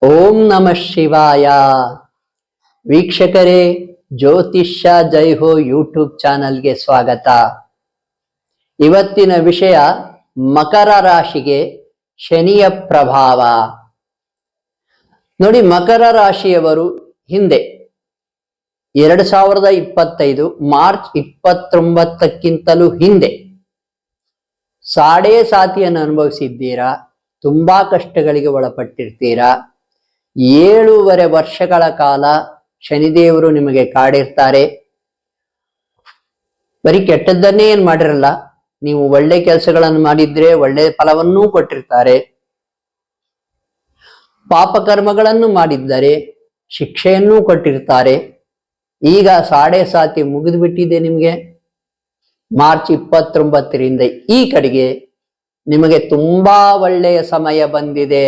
ಓಂ ನಮಃ ಶಿವಾಯ. ವೀಕ್ಷಕರೇ, ಜ್ಯೋತಿಷ್ಯ ಜೈ ಹೋ ಯೂಟ್ಯೂಬ್ ಚಾನಲ್ಗೆ ಸ್ವಾಗತ. ಇವತ್ತಿನ ವಿಷಯ ಮಕರ ರಾಶಿಗೆ ಶನಿಯ ಪ್ರಭಾವ. ನೋಡಿ, ಮಕರ ರಾಶಿಯವರು ಹಿಂದೆ 2025 ಮಾರ್ಚ್ 29ಕ್ಕಿಂತಲೂ ಹಿಂದೆ ಸಾಡೆ ಸಾತಿಯನ್ನು ಅನುಭವಿಸಿದ್ದೀರಾ. ತುಂಬಾ ಕಷ್ಟಗಳಿಗೆ ಒಳಪಟ್ಟಿರ್ತೀರಾ. 7.5 ವರ್ಷಗಳ ಕಾಲ ಶನಿದೇವರು ನಿಮಗೆ ಕಾಡಿರ್ತಾರೆ. ಬರೀ ಕೆಟ್ಟದ್ದನ್ನೇ ಏನ್ ಮಾಡಿರಲ್ಲ, ನೀವು ಒಳ್ಳೆ ಕೆಲಸಗಳನ್ನು ಮಾಡಿದ್ರೆ ಒಳ್ಳೆ ಫಲವನ್ನೂ ಕೊಟ್ಟಿರ್ತಾರೆ. ಪಾಪಕರ್ಮಗಳನ್ನು ಮಾಡಿದ್ದರೆ ಶಿಕ್ಷೆಯನ್ನೂ ಕೊಟ್ಟಿರ್ತಾರೆ. ಈಗ ಸಾಡೆ ಸಾತಿ ಮುಗಿದು ಬಿಟ್ಟಿದೆ ನಿಮಗೆ. ಮಾರ್ಚ್ 29ರಿಂದ ಈ ಕಡೆಗೆ ನಿಮಗೆ ತುಂಬಾ ಒಳ್ಳೆಯ ಸಮಯ ಬಂದಿದೆ.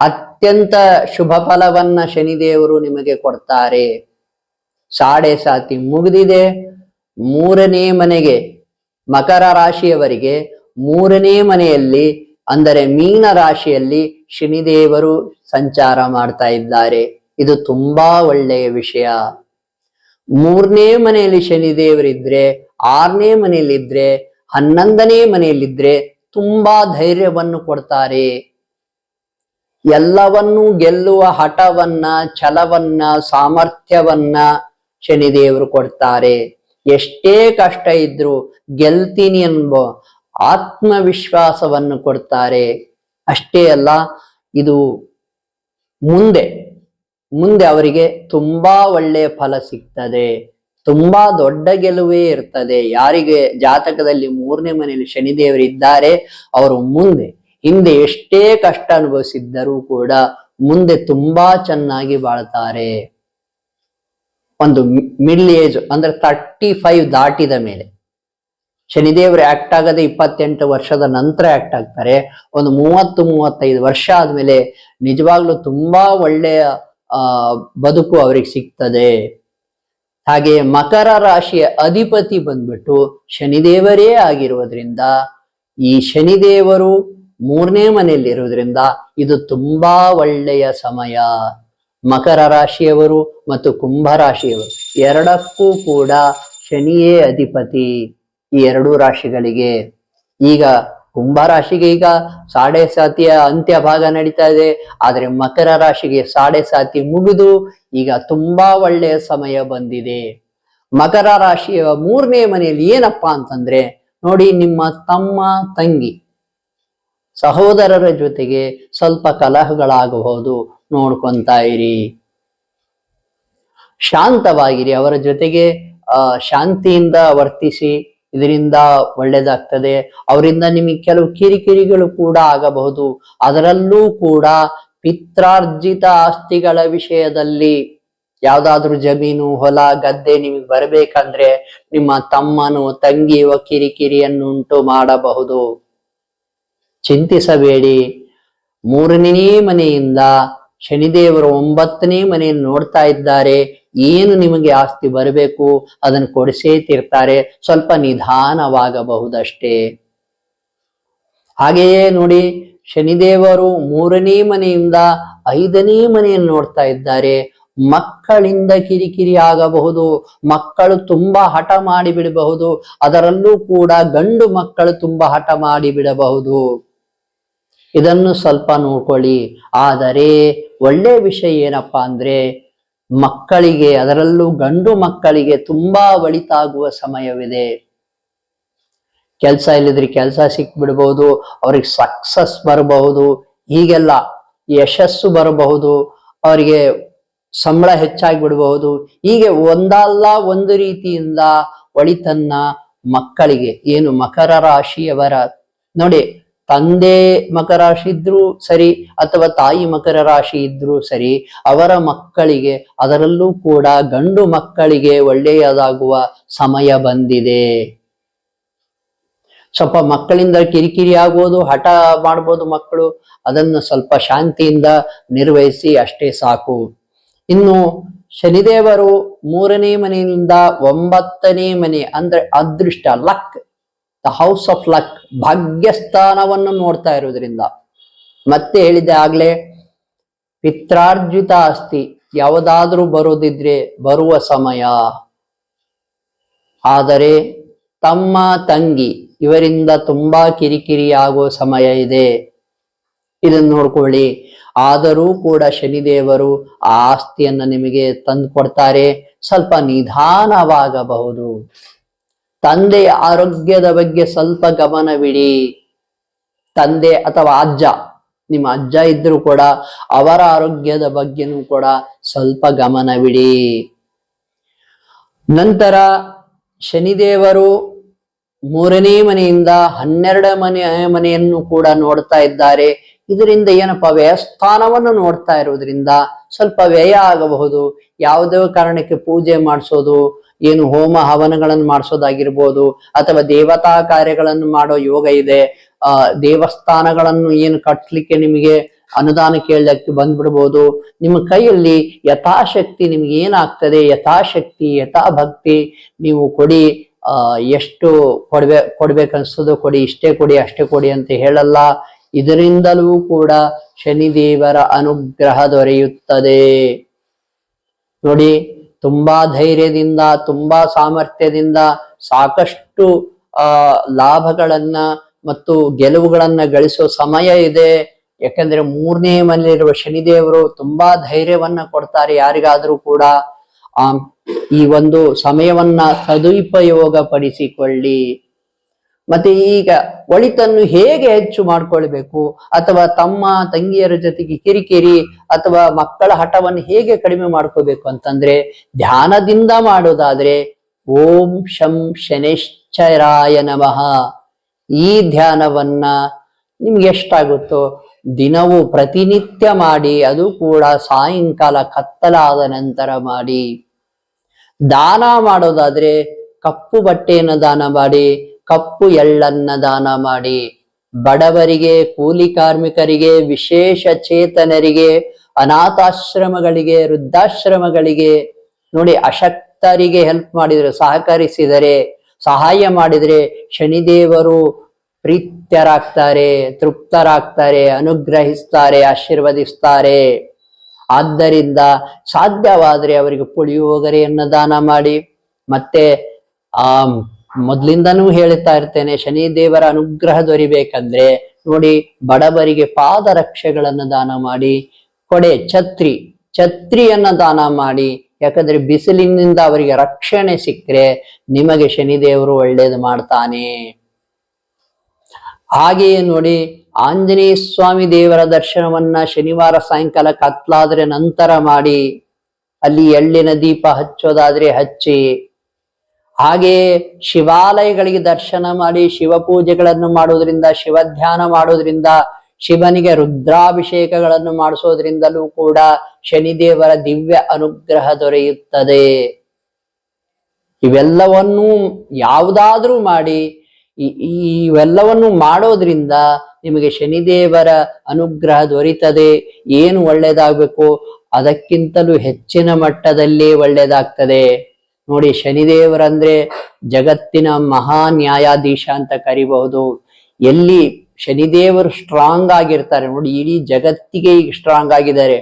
ಅತ್ಯಂತ ಶುಭ ಫಲವನ್ನ ಶನಿದೇವರು ನಿಮಗೆ ಕೊಡ್ತಾರೆ. ಸಾಡೆ ಸಾತಿ ಮುಗಿದಿದೆ. 3ನೇ ಮನೆಗೆ, ಮಕರ ರಾಶಿಯವರಿಗೆ 3ನೇ ಮನೆಯಲ್ಲಿ ಅಂದರೆ ಮೀನ ರಾಶಿಯಲ್ಲಿ ಶನಿದೇವರು ಸಂಚಾರ ಮಾಡ್ತಾ ಇದ್ದಾರೆ. ಇದು ತುಂಬಾ ಒಳ್ಳೆಯ ವಿಷಯ. 3ನೇ ಮನೆಯಲ್ಲಿ ಶನಿದೇವರಿದ್ರೆ, 6ನೇ ಮನೆಯಲ್ಲಿದ್ರೆ, 11ನೇ ಮನೆಯಲ್ಲಿದ್ರೆ ತುಂಬಾ ಧೈರ್ಯವನ್ನು ಕೊಡ್ತಾರೆ. ಎಲ್ಲವನ್ನೂ ಗೆಲ್ಲುವ ಹಠವನ್ನ, ಛಲವನ್ನ, ಸಾಮರ್ಥ್ಯವನ್ನ ಶನಿದೇವರು ಕೊಡ್ತಾರೆ. ಎಷ್ಟೇ ಕಷ್ಟ ಇದ್ರು ಗೆಲ್ತೀನಿ ಎಂಬ ಆತ್ಮವಿಶ್ವಾಸವನ್ನು ಕೊಡ್ತಾರೆ. ಅಷ್ಟೇ ಅಲ್ಲ, ಇದು ಮುಂದೆ ಅವರಿಗೆ ತುಂಬಾ ಒಳ್ಳೆಯ ಫಲ ಸಿಗ್ತದೆ. ತುಂಬಾ ದೊಡ್ಡ ಗೆಲುವೇ ಇರ್ತದೆ. ಯಾರಿಗೆ ಜಾತಕದಲ್ಲಿ 3ನೇ ಮನೆಯಲ್ಲಿ ಶನಿದೇವರು ಇದ್ದಾರೆ, ಅವರು ಹಿಂದೆ ಎಷ್ಟೇ ಕಷ್ಟ ಅನುಭವಿಸಿದ್ದರೂ ಕೂಡ ಮುಂದೆ ತುಂಬಾ ಚೆನ್ನಾಗಿ ಬಾಳ್ತಾರೆ. ಒಂದು ಮಿಡ್ಲ್ ಏಜ್ ಅಂದ್ರೆ 35 ದಾಟಿದ ಮೇಲೆ ಶನಿದೇವರು ಆಕ್ಟ್ ಆಗದೆ 28 ವರ್ಷದ ನಂತರ ಆಕ್ಟ್ ಆಗ್ತಾರೆ. ಒಂದು 30-35 ವರ್ಷ ಆದ್ಮೇಲೆ ನಿಜವಾಗ್ಲೂ ತುಂಬಾ ಒಳ್ಳೆಯ ಬದುಕು ಅವರಿಗೆ ಸಿಗ್ತದೆ. ಹಾಗೆ ಮಕರ ರಾಶಿಯ ಅಧಿಪತಿ ಬಂದ್ಬಿಟ್ಟು ಶನಿದೇವರೇ ಆಗಿರುವುದರಿಂದ, ಈ ಶನಿದೇವರು 3ನೇ ಮನೆಯಲ್ಲಿ ಇರುವುದರಿಂದ ಇದು ತುಂಬಾ ಒಳ್ಳೆಯ ಸಮಯ. ಮಕರ ರಾಶಿಯವರು ಮತ್ತು ಕುಂಭ ರಾಶಿಯವರು ಎರಡಕ್ಕೂ ಕೂಡ ಶನಿಯೇ ಅಧಿಪತಿ. ಈ 2 ರಾಶಿಗಳಿಗೆ. ಈಗ ಕುಂಭ ರಾಶಿಗೆ ಈಗ ಸಾಡೆ ಸಾತಿಯ ಅಂತ್ಯ ಭಾಗ ನಡೀತಾ ಇದೆ. ಆದ್ರೆ ಮಕರ ರಾಶಿಗೆ ಸಾಡೆ ಸಾತಿ ಮುಗಿದು ಈಗ ತುಂಬಾ ಒಳ್ಳೆಯ ಸಮಯ ಬಂದಿದೆ. ಮಕರ ರಾಶಿಯ 3ನೇ ಮನೆಯಲ್ಲಿ ಏನಪ್ಪಾ ಅಂತಂದ್ರೆ, ನೋಡಿ, ನಿಮ್ಮ ತಮ್ಮ ತಂಗಿ ಸಹೋದರರ ಜೊತೆಗೆ ಸ್ವಲ್ಪ ಕಲಹಗಳಾಗಬಹುದು. ನೋಡ್ಕೊಂತಾ ಇರಿ, ಶಾಂತವಾಗಿರಿ. ಅವರ ಜೊತೆಗೆ ಶಾಂತಿಯಿಂದ ವರ್ತಿಸಿ. ಇದರಿಂದ ಒಳ್ಳೇದಾಗ್ತದೆ. ಅವರಿಂದ ನಿಮಗೆ ಕೆಲವು ಕಿರಿಕಿರಿಗಳು ಕೂಡ ಆಗಬಹುದು. ಅದರಲ್ಲೂ ಕೂಡ ಪಿತ್ರಾರ್ಜಿತ ಆಸ್ತಿಗಳ ವಿಷಯದಲ್ಲಿ ಯಾವ್ದಾದ್ರೂ ಜಮೀನು, ಹೊಲ, ಗದ್ದೆ ನಿಮಗೆ ಬರಬೇಕಂದ್ರೆ ನಿಮ್ಮ ತಮ್ಮನು ತಂಗಿಯುವ ಕಿರಿಕಿರಿಯನ್ನು ಉಂಟು ಮಾಡಬಹುದು. ಚಿಂತಿಸಬೇಡಿ. 3ನೇ ಮನೆಯಿಂದ ಶನಿದೇವರು 9ನೇ ಮನೆಯನ್ನು ನೋಡ್ತಾ ಇದ್ದಾರೆ. ಏನು ನಿಮಗೆ ಆಸ್ತಿ ಬರಬೇಕು ಅದನ್ನು ಕೊಡಿಸೇ ತೀರ್ತಾರೆ. ಸ್ವಲ್ಪ ನಿಧಾನವಾಗಬಹುದಷ್ಟೇ. ಹಾಗೆಯೇ ನೋಡಿ, ಶನಿದೇವರು 3ನೇ ಮನೆಯಿಂದ 5ನೇ ಮನೆಯನ್ನು ನೋಡ್ತಾ ಇದ್ದಾರೆ. ಮಕ್ಕಳಿಂದ ಕಿರಿಕಿರಿ ಆಗಬಹುದು. ಮಕ್ಕಳು ತುಂಬಾ ಹಠ ಮಾಡಿ ಬಿಡಬಹುದು. ಅದರಲ್ಲೂ ಕೂಡ ಗಂಡು ಮಕ್ಕಳು ತುಂಬಾ ಹಠ ಮಾಡಿ ಬಿಡಬಹುದು. ಇದನ್ನು ಸ್ವಲ್ಪ ನೋಡ್ಕೊಳ್ಳಿ. ಆದರೆ ಒಳ್ಳೆ ವಿಷಯ ಏನಪ್ಪಾ ಅಂದ್ರೆ, ಮಕ್ಕಳಿಗೆ, ಅದರಲ್ಲೂ ಗಂಡು ಮಕ್ಕಳಿಗೆ ತುಂಬಾ ಒಳಿತಾಗುವ ಸಮಯವಿದೆ. ಕೆಲಸ ಇಲ್ಲದ್ರೆ ಕೆಲಸ ಸಿಕ್ಬಿಡ್ಬಹುದು. ಅವ್ರಿಗೆ ಸಕ್ಸಸ್ ಬರಬಹುದು. ಹೀಗೆಲ್ಲ ಯಶಸ್ಸು ಬರಬಹುದು. ಅವರಿಗೆ ಸಂಬಳ ಹೆಚ್ಚಾಗಿ ಬಿಡಬಹುದು. ಹೀಗೆ ಒಂದಲ್ಲ ಒಂದು ರೀತಿಯಿಂದ ಒಳಿತನ್ನ ಮಕ್ಕಳಿಗೆ, ಏನು ಮಕರ ರಾಶಿಯವರ, ನೋಡಿ, ತಂದೆ ಮಕರ ರಾಶಿ ಇದ್ರೂ ಸರಿ ಅಥವಾ ತಾಯಿ ಮಕರ ರಾಶಿ ಇದ್ರೂ ಸರಿ, ಅವರ ಮಕ್ಕಳಿಗೆ, ಅದರಲ್ಲೂ ಕೂಡ ಗಂಡು ಮಕ್ಕಳಿಗೆ ಒಳ್ಳೆಯದಾಗುವ ಸಮಯ ಬಂದಿದೆ. ಸ್ವಲ್ಪ ಮಕ್ಕಳಿಂದ ಕಿರಿಕಿರಿ ಆಗೋದು, ಹಠ ಮಾಡ್ಬೋದು ಮಕ್ಕಳು. ಅದನ್ನು ಸ್ವಲ್ಪ ಶಾಂತಿಯಿಂದ ನಿರ್ವಹಿಸಿ, ಅಷ್ಟೇ ಸಾಕು. ಇನ್ನು ಶನಿದೇವರು 3ನೇ ಮನೆಯಿಂದ 9ನೇ ಮನೆ ಅಂದ್ರೆ ಅದೃಷ್ಟ, luck, the house of luck, ಭಾಗ್ಯಸ್ಥಾನವನ್ನು ನೋಡ್ತಾ ಇರೋದ್ರಿಂದ, ಮತ್ತೆ ಹೇಳಿದೆ ಆಗ್ಲೇ, ಪಿತ್ರಾರ್ಜಿತ ಆಸ್ತಿ ಯಾವುದಾದ್ರೂ ಬರೋದಿದ್ರೆ ಬರುವ ಸಮಯ. ಆದರೆ ತಮ್ಮ ತಂಗಿ ಇವರಿಂದ ತುಂಬಾ ಕಿರಿಕಿರಿ ಆಗೋ ಸಮಯ ಇದೆ, ಇದನ್ನು ನೋಡ್ಕೊಳ್ಳಿ. ಆದರೂ ಕೂಡ ಶನಿದೇವರು ಆ ಆಸ್ತಿಯನ್ನ ನಿಮಗೆ ತಂದು ಕೊಡ್ತಾರೆ. ಸ್ವಲ್ಪ ನಿಧಾನವಾಗಬಹುದು. ತಂದೆಯ ಆರೋಗ್ಯದ ಬಗ್ಗೆ ಸ್ವಲ್ಪ ಗಮನವಿಡಿ. ತಂದೆ ಅಥವಾ ಅಜ್ಜ, ನಿಮ್ಮ ಅಜ್ಜ ಇದ್ರೂ ಕೂಡ ಅವರ ಆರೋಗ್ಯದ ಬಗ್ಗೆನೂ ಕೂಡ ಸ್ವಲ್ಪ ಗಮನವಿಡಿ. ನಂತರ ಶನಿದೇವರು 3ನೇ ಮನೆಯಿಂದ 12ನೇ ಮನೆಯನ್ನು ಕೂಡ ನೋಡ್ತಾ ಇದ್ದಾರೆ. ಇದರಿಂದ ಏನಪ್ಪಾ, ವ್ಯಯಸ್ಥಾನವನ್ನು ನೋಡ್ತಾ ಇರೋದ್ರಿಂದ ಸ್ವಲ್ಪ ವ್ಯಯ ಆಗಬಹುದು. ಯಾವುದೋ ಕಾರಣಕ್ಕೆ ಪೂಜೆ ಮಾಡಿಸೋದು, ಏನು ಹೋಮ ಹವನಗಳನ್ನು ಮಾಡಿಸೋದಾಗಿರ್ಬೋದು, ಅಥವಾ ದೇವತಾ ಕಾರ್ಯಗಳನ್ನು ಮಾಡೋ ಯೋಗ ಇದೆ. ದೇವಸ್ಥಾನಗಳನ್ನು ಏನು ಕಟ್ಲಿಕ್ಕೆ ನಿಮಗೆ ಅನುದಾನ ಕೇಳಲಿಕ್ಕೆ ಬಂದ್ಬಿಡ್ಬೋದು. ನಿಮ್ಮ ಕೈಯಲ್ಲಿ ಯಥಾಶಕ್ತಿ ನಿಮ್ಗೆ ಏನಾಗ್ತದೆ, ಯಥಾಶಕ್ತಿ ಯಥಾಭಕ್ತಿ ನೀವು ಕೊಡಿ. ಎಷ್ಟು ಕೊಡ್ಬೇಕನ್ಸೋದು ಕೊಡಿ, ಇಷ್ಟೇ ಕೊಡಿ ಅಷ್ಟೇ ಕೊಡಿ ಅಂತ ಹೇಳಲ್ಲ. ಇದರಿಂದಲೂ ಕೂಡ ಶನಿದೇವರ ಅನುಗ್ರಹ ದೊರೆಯುತ್ತದೆ. ನೋಡಿ, ತುಂಬಾ ಧೈರ್ಯದಿಂದ, ತುಂಬಾ ಸಾಮರ್ಥ್ಯದಿಂದ ಸಾಕಷ್ಟು ಲಾಭಗಳನ್ನ ಮತ್ತು ಗೆಲುವುಗಳನ್ನ ಗಳಿಸೋ ಸಮಯ ಇದೆ. ಯಾಕಂದ್ರೆ 3ನೇ ಮನೆಯಲ್ಲಿರುವ ಶನಿದೇವರು ತುಂಬಾ ಧೈರ್ಯವನ್ನ ಕೊಡ್ತಾರೆ ಯಾರಿಗಾದ್ರೂ ಕೂಡ. ಈ ಒಂದು ಸಮಯವನ್ನ ಸದುಪಯೋಗ ಪಡಿಸಿಕೊಳ್ಳಿ. ಮತ್ತೆ ಈಗ ಒಳಿತನ್ನು ಹೇಗೆ ಹೆಚ್ಚು ಮಾಡ್ಕೊಳ್ಬೇಕು, ಅಥವಾ ತಮ್ಮ ತಂಗಿಯರ ಜೊತೆಗೆ ಕಿರಿಕಿರಿ ಅಥವಾ ಮಕ್ಕಳ ಹಠವನ್ನು ಹೇಗೆ ಕಡಿಮೆ ಮಾಡ್ಕೋಬೇಕು ಅಂತಂದ್ರೆ, ಧ್ಯಾನದಿಂದ ಮಾಡೋದಾದ್ರೆ ಓಂ ಶಂ ಶನೈಶ್ಚರಾಯ ನಮಃ ಈ ಧ್ಯಾನವನ್ನ ನಿಮ್ಗೆ ಎಷ್ಟಾಗುತ್ತೋ ದಿನವೂ ಪ್ರತಿನಿತ್ಯ ಮಾಡಿ. ಅದು ಕೂಡ ಸಾಯಂಕಾಲ ಕತ್ತಲಾದ ನಂತರ ಮಾಡಿ. ದಾನ ಮಾಡೋದಾದ್ರೆ ಕಪ್ಪು ಬಟ್ಟೆಯನ್ನು ದಾನ ಮಾಡಿ, ಕಪ್ಪು ಎಳ್ಳನ್ನ ದಾನ ಮಾಡಿ. ಬಡವರಿಗೆ, ಕೂಲಿ ಕಾರ್ಮಿಕರಿಗೆ, ವಿಶೇಷ ಚೇತನರಿಗೆ, ಅನಾಥಾಶ್ರಮಗಳಿಗೆ, ವೃದ್ಧಾಶ್ರಮಗಳಿಗೆ, ನೋಡಿ, ಅಶಕ್ತರಿಗೆ ಹೆಲ್ಪ್ ಮಾಡಿದರೆ, ಸಹಕರಿಸಿದರೆ, ಸಹಾಯ ಮಾಡಿದರೆ ಶನಿದೇವರು ಪ್ರೀತ್ಯರಾಗ್ತಾರೆ, ತೃಪ್ತರಾಗ್ತಾರೆ, ಅನುಗ್ರಹಿಸ್ತಾರೆ, ಆಶೀರ್ವದಿಸ್ತಾರೆ. ಆದ್ದರಿಂದ ಸಾಧ್ಯವಾದರೆ ಅವರಿಗೆ ಪುಳಿಯೋಗರೆಯನ್ನ ದಾನ ಮಾಡಿ. ಮತ್ತೆ ಮೊದ್ಲಿಂದನೂ ಹೇಳ್ತಾ ಇರ್ತೇನೆ, ಶನಿದೇವರ ಅನುಗ್ರಹ ದೊರಿಬೇಕಂದ್ರೆ ನೋಡಿ, ಬಡವರಿಗೆ ಪಾದರಕ್ಷೆಗಳನ್ನು ದಾನ ಮಾಡಿ. ಕೊಡೆ, ಛತ್ರಿಯನ್ನ ದಾನ ಮಾಡಿ. ಯಾಕಂದ್ರೆ ಬಿಸಿಲಿನಿಂದ ಅವರಿಗೆ ರಕ್ಷಣೆ ಸಿಕ್ಕರೆ ನಿಮಗೆ ಶನಿದೇವರು ಒಳ್ಳೇದು ಮಾಡ್ತಾನೆ. ಹಾಗೆಯೇ ನೋಡಿ, ಆಂಜನೇಯ ಸ್ವಾಮಿ ದೇವರ ದರ್ಶನವನ್ನ ಶನಿವಾರ ಸಾಯಂಕಾಲ ಕತ್ಲಾದ್ರೆ ನಂತರ ಮಾಡಿ. ಅಲ್ಲಿ ಎಳ್ಳಿನ ದೀಪ ಹಚ್ಚೋದಾದ್ರೆ ಹಚ್ಚಿ. ಹಾಗೆಯೇ ಶಿವಾಲಯಗಳಿಗೆ ದರ್ಶನ ಮಾಡಿ, ಶಿವಪೂಜೆಗಳನ್ನು ಮಾಡೋದ್ರಿಂದ, ಶಿವಧ್ಯಾನ ಮಾಡೋದ್ರಿಂದ, ಶಿವನಿಗೆ ರುದ್ರಾಭಿಷೇಕಗಳನ್ನು ಮಾಡಿಸೋದ್ರಿಂದಲೂ ಕೂಡ ಶನಿದೇವರ ದಿವ್ಯ ಅನುಗ್ರಹ ದೊರೆಯುತ್ತದೆ. ಇವೆಲ್ಲವನ್ನೂ ಯಾವುದಾದ್ರೂ ಮಾಡಿ, ಇವೆಲ್ಲವನ್ನು ಮಾಡೋದ್ರಿಂದ ನಿಮಗೆ ಶನಿದೇವರ ಅನುಗ್ರಹ ದೊರೀತದೆ. ಏನು ಒಳ್ಳೇದಾಗಬೇಕು ಅದಕ್ಕಿಂತಲೂ ಹೆಚ್ಚಿನ ಮಟ್ಟದಲ್ಲಿ ಒಳ್ಳೇದಾಗ್ತದೆ. ನೋಡಿ, ಶನಿದೇವರಂದ್ರೆ ಜಗತ್ತಿನ ಮಹಾ ನ್ಯಾಯಾಧೀಶ ಅಂತ ಕರಿಬಹುದು. ಎಲ್ಲಿ ಶನಿದೇವರು ಸ್ಟ್ರಾಂಗ್ ಆಗಿರ್ತಾರೆ ನೋಡಿ, ಇಡೀ ಜಗತ್ತಿಗೆ ಈಗ ಸ್ಟ್ರಾಂಗ್ ಆಗಿದ್ದಾರೆ.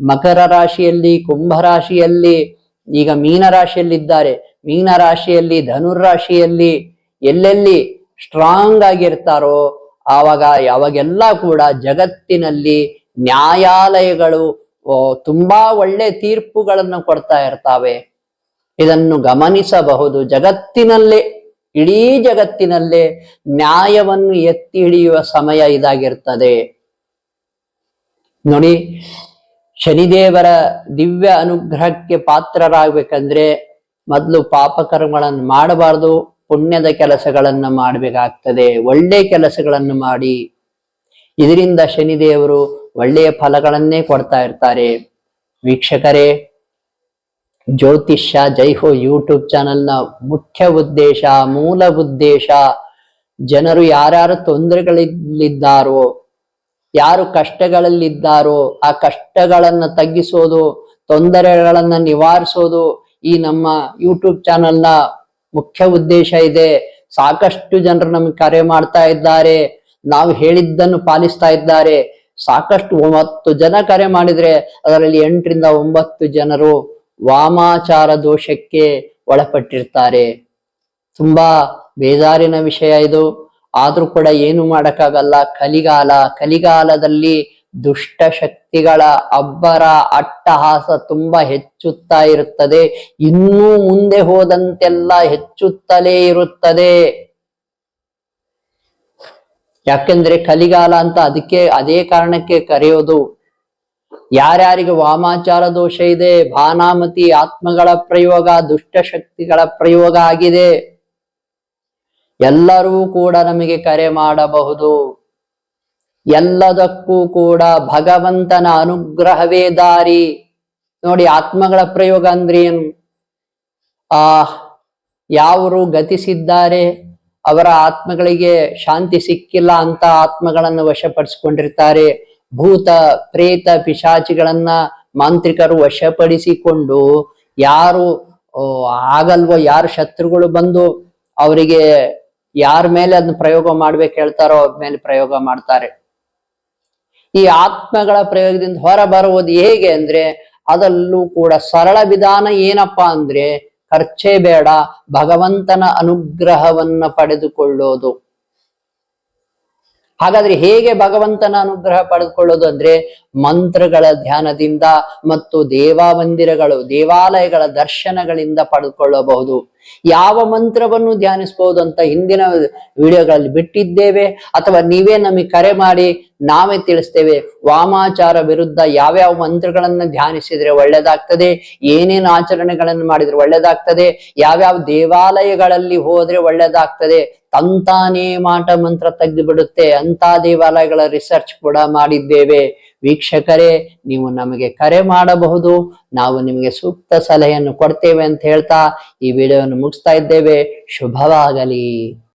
ಮಕರ ರಾಶಿಯಲ್ಲಿ, ಕುಂಭ ರಾಶಿಯಲ್ಲಿ, ಈಗ ಮೀನ ರಾಶಿಯಲ್ಲಿದ್ದಾರೆ. ಮೀನ ರಾಶಿಯಲ್ಲಿ, ಧನುರಾಶಿಯಲ್ಲಿ ಎಲ್ಲೆಲ್ಲಿ ಸ್ಟ್ರಾಂಗ್ ಆಗಿರ್ತಾರೋ ಅವಾಗೆಲ್ಲ ಕೂಡ ಜಗತ್ತಿನಲ್ಲಿ ನ್ಯಾಯಾಲಯಗಳು ತುಂಬಾ ಒಳ್ಳೆ ತೀರ್ಪುಗಳನ್ನು ಕೊಡ್ತಾ ಇರ್ತಾವೆ. ಇದನ್ನು ಗಮನಿಸಬಹುದು. ಜಗತ್ತಿನಲ್ಲೇ, ಇಡೀ ಜಗತ್ತಿನಲ್ಲೇ ನ್ಯಾಯವನ್ನು ಎತ್ತಿ ಹಿಡಿಯುವ ಸಮಯ ಇದಾಗಿರ್ತದೆ. ನೋಡಿ, ಶನಿದೇವರ ದಿವ್ಯ ಅನುಗ್ರಹಕ್ಕೆ ಪಾತ್ರರಾಗಬೇಕಂದ್ರೆ ಮೊದಲು ಪಾಪಕರ್ಮಗಳನ್ನು ಮಾಡಬಾರ್ದು, ಪುಣ್ಯದ ಕೆಲಸಗಳನ್ನ ಮಾಡಬೇಕಾಗ್ತದೆ. ಒಳ್ಳೆ ಕೆಲಸಗಳನ್ನು ಮಾಡಿ. ಇದರಿಂದ ಶನಿದೇವರು ಒಳ್ಳೆಯ ಫಲಗಳನ್ನೇ ಕೊಡ್ತಾ ಇರ್ತಾರೆ. ವೀಕ್ಷಕರೇ, ಜ್ಯೋತಿಷ್ಯ ಜೈ ಹೋ ಯೂಟ್ಯೂಬ್ ಚಾನೆಲ್ನ ಮುಖ್ಯ ಉದ್ದೇಶ, ಮೂಲ ಉದ್ದೇಶ, ಜನರು ಯಾರ್ಯಾರು ತೊಂದರೆಗಳಲ್ಲಿದ್ದಾರೋ, ಯಾರು ಕಷ್ಟಗಳಲ್ಲಿದ್ದಾರೋ ಆ ಕಷ್ಟಗಳನ್ನ ತಗ್ಗಿಸೋದು, ತೊಂದರೆಗಳನ್ನ ನಿವಾರಿಸೋದು ಈ ನಮ್ಮ ಯೂಟ್ಯೂಬ್ ಚಾನೆಲ್ನ ಮುಖ್ಯ ಉದ್ದೇಶ ಇದೆ. ಸಾಕಷ್ಟು ಜನರು ನಮಗೆ ಕರೆ ಮಾಡ್ತಾ ಇದ್ದಾರೆ, ನಾವು ಹೇಳಿದ್ದನ್ನು ಪಾಲಿಸ್ತಾ ಇದ್ದಾರೆ. ಸಾಕಷ್ಟು 9 ಜನ ಕರೆ ಮಾಡಿದ್ರೆ ಅದರಲ್ಲಿ 8ರಿಂದ 9 ಜನರು ವಾಮಾಚಾರ ದೋಷಕ್ಕೆ ಒಳಪಟ್ಟಿರ್ತಾರೆ. ತುಂಬಾ ಬೇಜಾರಿನ ವಿಷಯ ಇದು. ಆದ್ರೂ ಕೂಡ ಏನು ಮಾಡಕ್ಕಾಗಲ್ಲ. ಕಲಿಗಾಲದಲ್ಲಿ ದುಷ್ಟ ಶಕ್ತಿಗಳ ಅಬ್ಬರ ಅಟ್ಟಹಾಸ ತುಂಬಾ ಹೆಚ್ಚುತ್ತಾ ಇರುತ್ತದೆ. ಇನ್ನೂ ಮುಂದೆ ಹೋದಂತೆಲ್ಲ ಹೆಚ್ಚುತ್ತಲೇ ಇರುತ್ತದೆ. ಯಾಕೆಂದ್ರೆ ಕಲಿಗಾಲ ಅಂತ ಅದೇ ಕಾರಣಕ್ಕೆ ಕರೆಯೋದು. ಯಾರ್ಯಾರಿಗೆ ವಾಮಾಚಾರ ದೋಷ ಇದೆ, ಭಾನಾಮತಿ ಆತ್ಮಗಳ ಪ್ರಯೋಗ, ದುಷ್ಟ ಶಕ್ತಿಗಳ ಪ್ರಯೋಗ ಆಗಿದೆ, ಎಲ್ಲರೂ ಕೂಡ ನಮಗೆ ಕರೆ ಮಾಡಬಹುದು. ಎಲ್ಲದಕ್ಕೂ ಕೂಡ ಭಗವಂತನ ಅನುಗ್ರಹವೇ ದಾರಿ. ನೋಡಿ, ಆತ್ಮಗಳ ಪ್ರಯೋಗ ಅಂದ್ರೆ ಏನು? ಯಾವರು ಗತಿಸಿದ್ದಾರೆ, ಅವರ ಆತ್ಮಗಳಿಗೆ ಶಾಂತಿ ಸಿಕ್ಕಿಲ್ಲ ಅಂತ ಆತ್ಮಗಳನ್ನು ವಶಪಡಿಸಿಕೊಂಡಿರ್ತಾರೆ. ಭೂತ ಪ್ರೇತ ಪಿಶಾಚಿಗಳನ್ನ ಮಾಂತ್ರಿಕರು ವಶಪಡಿಸಿಕೊಂಡು ಯಾರು ಆಗಲ್ವೋ, ಯಾರು ಶತ್ರುಗಳು ಬಂದು ಅವರಿಗೆ ಯಾರ ಮೇಲೆ ಅದನ್ನ ಪ್ರಯೋಗ ಮಾಡ್ಬೇಕು ಹೇಳ್ತಾರೋ ಅವ್ರ ಮೇಲೆ ಪ್ರಯೋಗ ಮಾಡ್ತಾರೆ. ಈ ಆತ್ಮಗಳ ಪ್ರಯೋಗದಿಂದ ಹೊರ ಬರುವುದು ಹೇಗೆ ಅಂದ್ರೆ, ಅದಲ್ಲೂ ಕೂಡ ಸರಳ ವಿಧಾನ ಏನಪ್ಪಾ ಅಂದ್ರೆ, ಖರ್ಚೇ ಬೇಡ, ಭಗವಂತನ ಅನುಗ್ರಹವನ್ನ ಪಡೆದುಕೊಳ್ಳೋದು. ಹಾಗಾದ್ರೆ ಹೇಗೆ ಭಗವಂತನ ಅನುಗ್ರಹ ಪಡೆದುಕೊಳ್ಳೋದು ಅಂದ್ರೆ, ಮಂತ್ರಗಳ ಧ್ಯಾನದಿಂದ ಮತ್ತು ದೇವಾಲಯಗಳ ದರ್ಶನಗಳಿಂದ ಪಡೆದುಕೊಳ್ಳಬಹುದು. ಯಾವ ಮಂತ್ರವನ್ನು ಧ್ಯಾನಿಸಬಹುದು ಅಂತ ಹಿಂದಿನ ವಿಡಿಯೋಗಳಲ್ಲಿ ಬಿಟ್ಟಿದ್ದೇವೆ, ಅಥವಾ ನೀವೇ ನಮಗೆ ಕರೆ ಮಾಡಿ ನಾವೇ ತಿಳಿಸ್ತೇವೆ. ವಾಮಾಚಾರ ವಿರುದ್ಧ ಯಾವ್ಯಾವ ಮಂತ್ರಗಳನ್ನ ಧ್ಯಾನಿಸಿದ್ರೆ ಒಳ್ಳೇದಾಗ್ತದೆ, ಏನೇನು ಆಚರಣೆಗಳನ್ನು ಮಾಡಿದ್ರೆ ಒಳ್ಳೇದಾಗ್ತದೆ, ಯಾವ್ಯಾವ ದೇವಾಲಯಗಳಲ್ಲಿ ಹೋದ್ರೆ ಒಳ್ಳೇದಾಗ್ತದೆ, ತಂತಾನೇ ಮಾಟ ಮಂತ್ರ ತೆಗೆದು ಬಿಡುತ್ತೆ ಅಂತ ದೇವಾಲಯಗಳ ರಿಸರ್ಚ್ ಕೂಡ ಮಾಡಿದ್ದೇವೆ. ವೀಕ್ಷಕರೇ, ನೀವು ನಮಗೆ ಕರೆ ಮಾಡಬಹುದು, ನಾವು ನಿಮಗೆ ಸೂಕ್ತ ಸಲಹೆಯನ್ನು ಕೊಡ್ತೇವೆ ಅಂತ ಹೇಳ್ತಾ ಈ ವಿಡಿಯೋವನ್ನು ಮುಗಿಸ್ತಾ ಇದ್ದೇವೆ. ಶುಭವಾಗಲಿ.